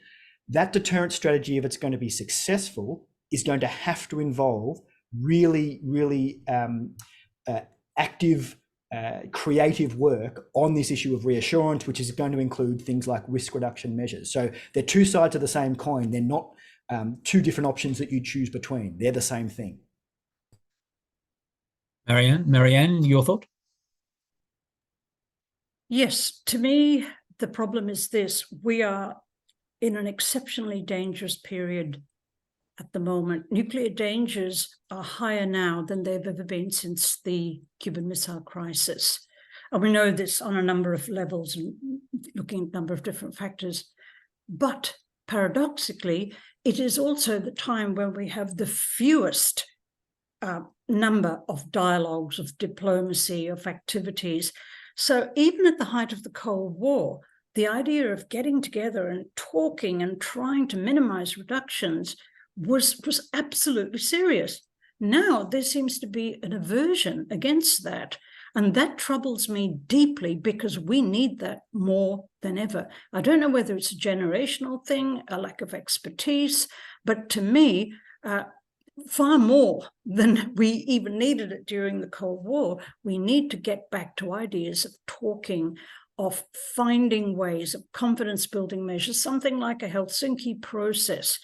That deterrence strategy, if it's going to be successful, is going to have to involve really, really active, creative work on this issue of reassurance, which is going to include things like risk reduction measures. So they're two sides of the same coin. They're not two different options that you choose between. They're the same thing. Marianne, your thought? Yes, to me, the problem is this. We are in an exceptionally dangerous period at the moment. Nuclear dangers are higher now than they've ever been since the Cuban Missile Crisis. And we know this on a number of levels and looking at a number of different factors. But paradoxically, it is also the time when we have the fewest number of dialogues, of diplomacy, of activities. So even at the height of the Cold War, the idea of getting together and talking and trying to minimize reductions was absolutely serious. Now there seems to be an aversion against that. And that troubles me deeply, because we need that more than ever. I don't know whether it's a generational thing, a lack of expertise, but to me, far more than we even needed it during the Cold War. We need to get back to ideas of talking, of finding ways of confidence building measures, something like a Helsinki process,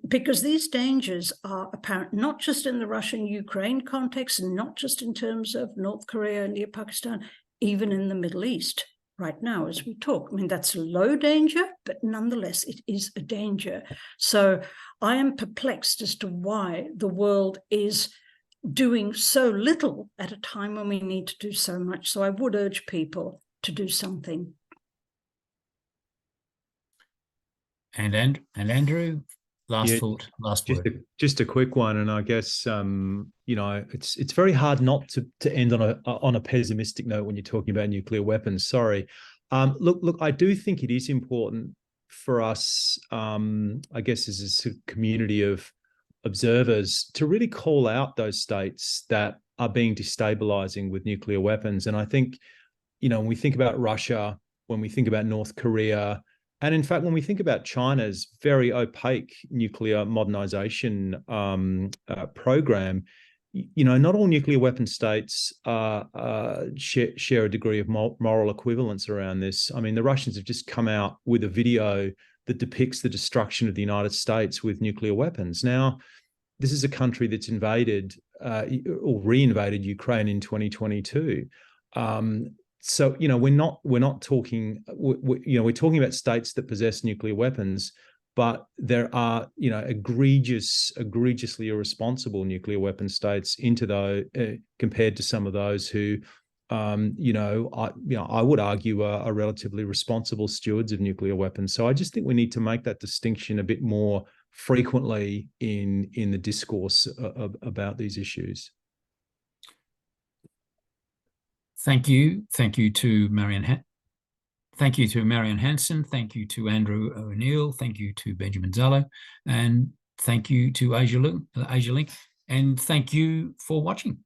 because these dangers are apparent not just in the Russian-Ukraine context, and not just in terms of North Korea, India, Pakistan, even in the Middle East right now as we talk. I mean, that's a low danger, but nonetheless, it is a danger. So I am perplexed as to why the world is doing so little at a time when we need to do so much. So I would urge people to do something. And Andrew, last thought, last word. Just a quick one, and I guess it's very hard not to end on a pessimistic note when you're talking about nuclear weapons. Sorry, look, I do think it is important for us, I guess, as a community of observers, to really call out those states that are being destabilizing with nuclear weapons. And I think, when we think about Russia, when we think about North Korea, and in fact, when we think about China's very opaque nuclear modernization program, not all nuclear weapon states share a degree of moral equivalence around this. I mean, the Russians have just come out with a video that depicts the destruction of the United States with nuclear weapons. Now, this is a country that's invaded or re-invaded Ukraine in 2022. So, we're not talking, we're talking about states that possess nuclear weapons, but there are, egregiously irresponsible nuclear weapon states compared to some of those who, I would argue are relatively responsible stewards of nuclear weapons. So I just think we need to make that distinction a bit more frequently in the discourse about these issues. Thank you to Marianne. Thank you to Marianne Hansen. Thank you to Andrew O'Neill. Thank you to Benjamin Zallo, and thank you to Asialink. And thank you for watching.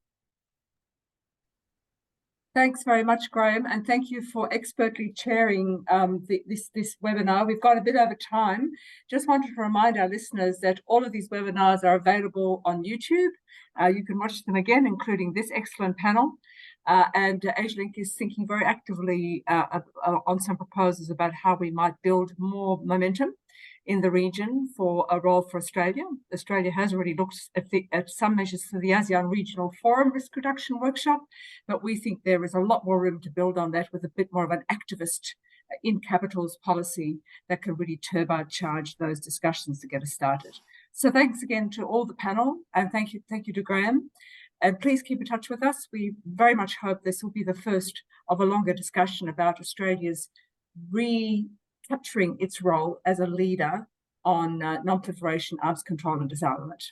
Thanks very much, Graham, and thank you for expertly chairing this webinar. We've got a bit over time. Just wanted to remind our listeners that all of these webinars are available on YouTube. You can watch them again, including this excellent panel. And Asialink is thinking very actively on some proposals about how we might build more momentum in the region for a role for Australia. Australia has already looked at some measures for the ASEAN Regional Forum Risk Reduction Workshop, but we think there is a lot more room to build on that with a bit more of an activist in capitals policy that can really turbocharge those discussions to get us started. So thanks again to all the panel, and thank you to Graham. And please keep in touch with us. We very much hope this will be the first of a longer discussion about Australia's recapturing its role as a leader on non-proliferation, arms control and disarmament.